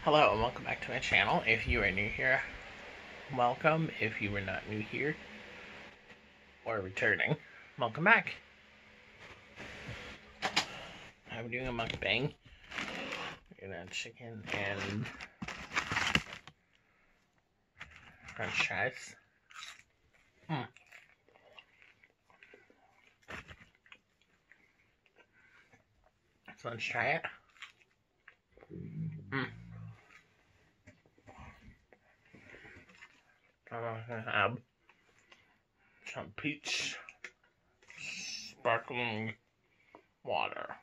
Hello and welcome back to my channel. If you are new here, welcome. If you are not new here or returning, welcome back. I'm doing a mukbang. We're gonna chicken and french fries. So let's try it. I'm gonna have some peach sparkling water.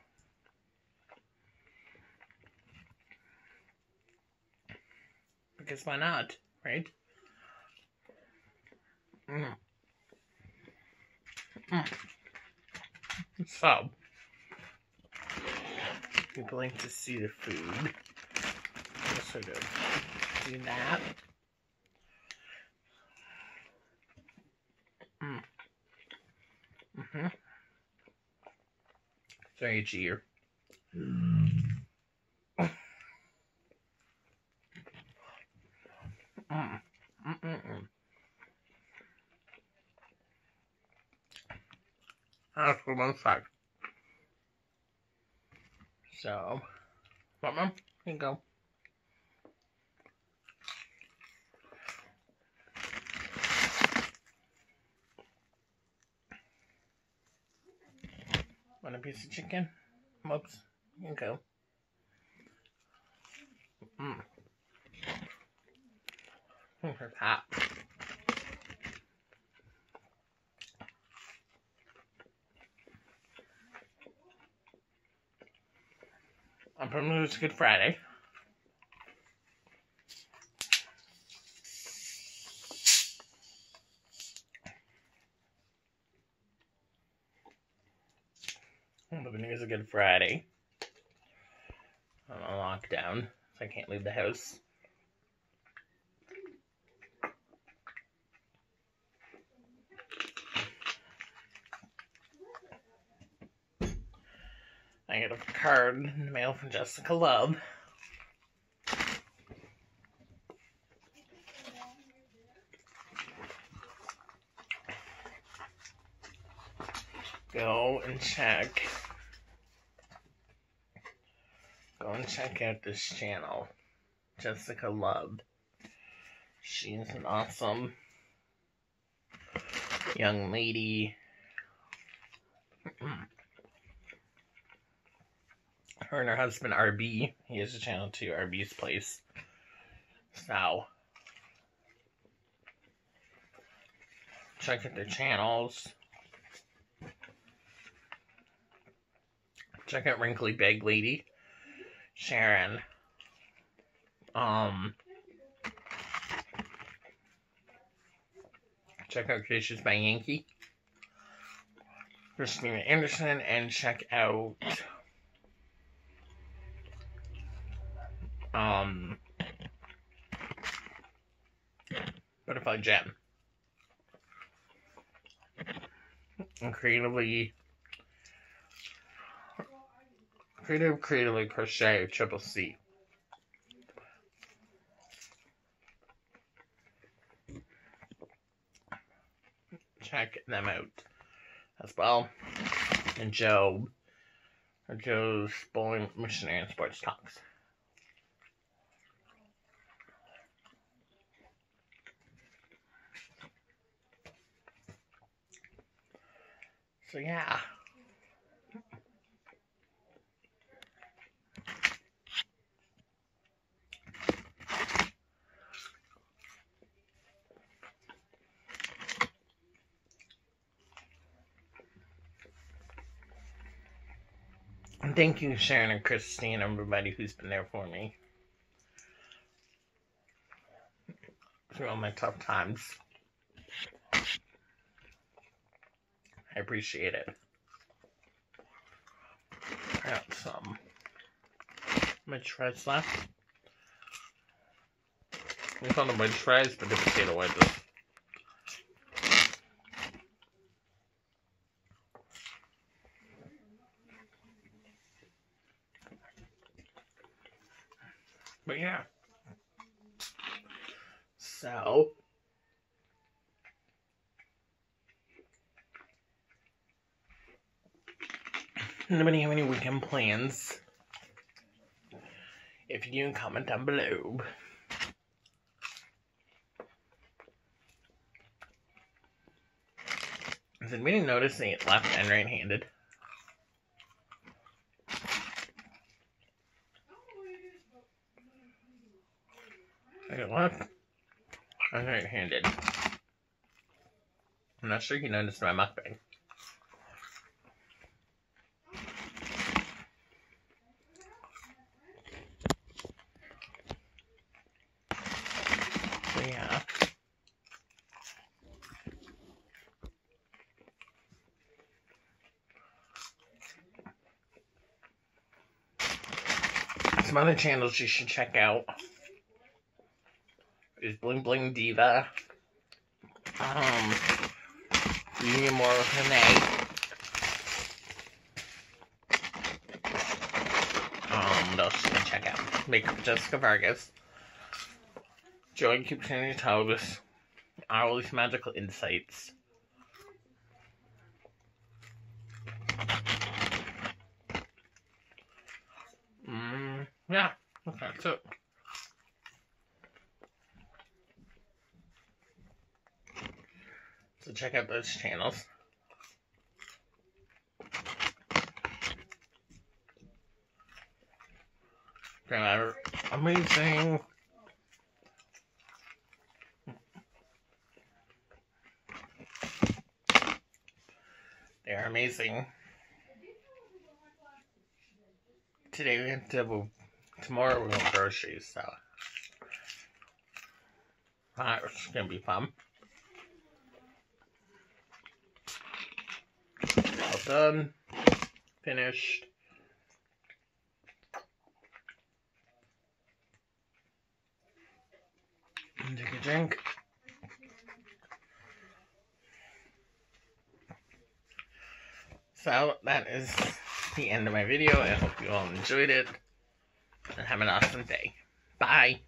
Because why not, right? So, people like to see the food. Just sort of do that. Very cheer. That's for one side. So, Mama, here you go. Want a piece of chicken? Whoops. Here you go. Look at that. I'm probably it's Good Friday. I'm living is a Good Friday. I'm on lockdown, so I can't leave the house. I got a card in the mail from Jessica Love. Go and check out this channel, Jessica Love. She's an awesome young lady. Her and her husband RB, he has a channel too, RB's Place. So, check out their channels. Check out Wrinkly Bag Lady, Sharon. Check out Creations by Yankee, Christina Anderson, and check out Butterfly Gem. And Creatively Crochet Triple C. Check them out as well. And Joe's Bowling Missionary and Sports Talks. So yeah. And thank you, Sharon and Christine, and everybody who's been there for me through all my tough times. I appreciate it. I got some wedge fries left. We call them wedge fries, but they're potato wedges. But yeah. So, anybody have any weekend plans? If you do, comment down below. Has anybody noticed they left and right-handed? I got left and right-handed. I'm not sure you noticed my mukbang. So yeah. Some other channels you should check out is Bling Bling Diva. Union More with Renee. What else should I check out? Makeup with Jessica Vargas. Joy Keeps On Your Toes. All These Magical Insights. Yeah, that's it. So check out those channels. They're amazing. They're amazing. Today we have to, tomorrow we're going groceries, so that's gonna be fun. All done. Finished. Take a drink. So that is the end of my video. I hope you all enjoyed it and have an awesome day. Bye.